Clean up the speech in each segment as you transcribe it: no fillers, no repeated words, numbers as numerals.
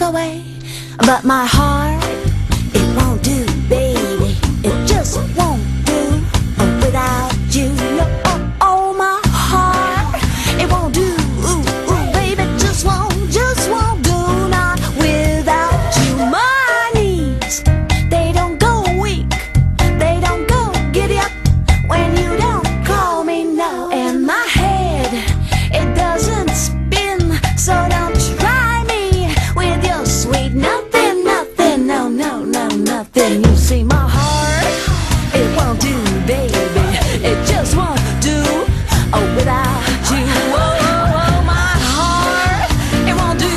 away, but my heart, it won't do, baby. It just won't do without you. No, oh, my heart, it won't do, baby. Just won't do, not without you. My knees, they don't go weak, they don't go giddy up when you don't call me now. And my head, it doesn't spin, so don't try me with your sweet nothing, nothing, no, no, no, nothing. You see, my heart, it won't do, baby. It just won't do without you. Oh, my heart, it won't do,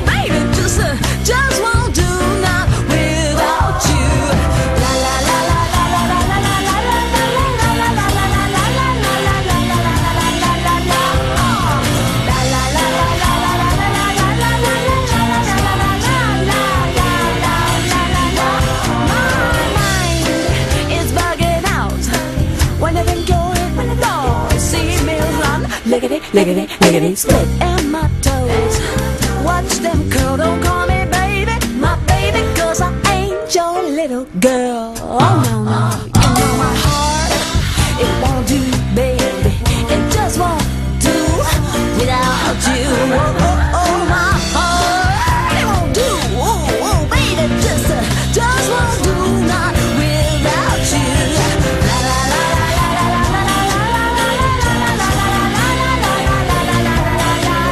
baby. Just won't do, not without you. La la la la la la la la la la la la la la lickety, lickety, lickety, split and my toes. Watch them curl, don't call me baby, my baby, cause I ain't your little girl. Oh no, no, you know my heart, it won't do, baby, it just won't do without you. Oh, my heart, it won't do, baby, just won't do, not without you. La la la la la la la la la la la la la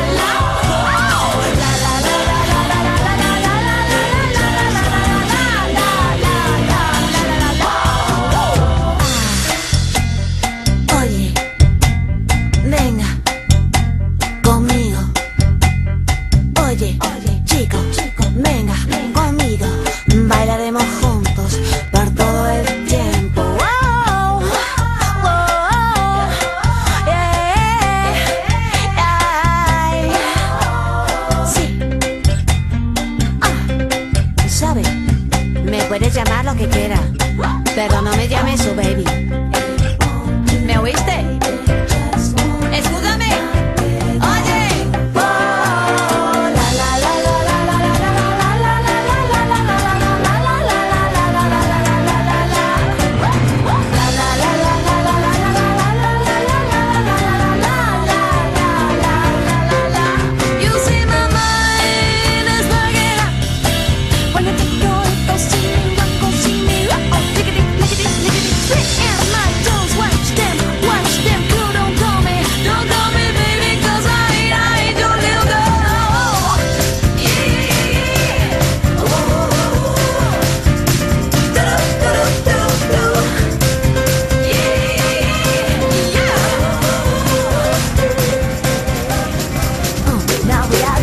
la. Oye, venga conmigo. Oye, chico, venga conmigo. Bailaremos juntos por todo el tiempo. Wow, wow, yeah, sí. ¿Sabe? Me puedes llamar lo que quiera, pero no me llames su baby.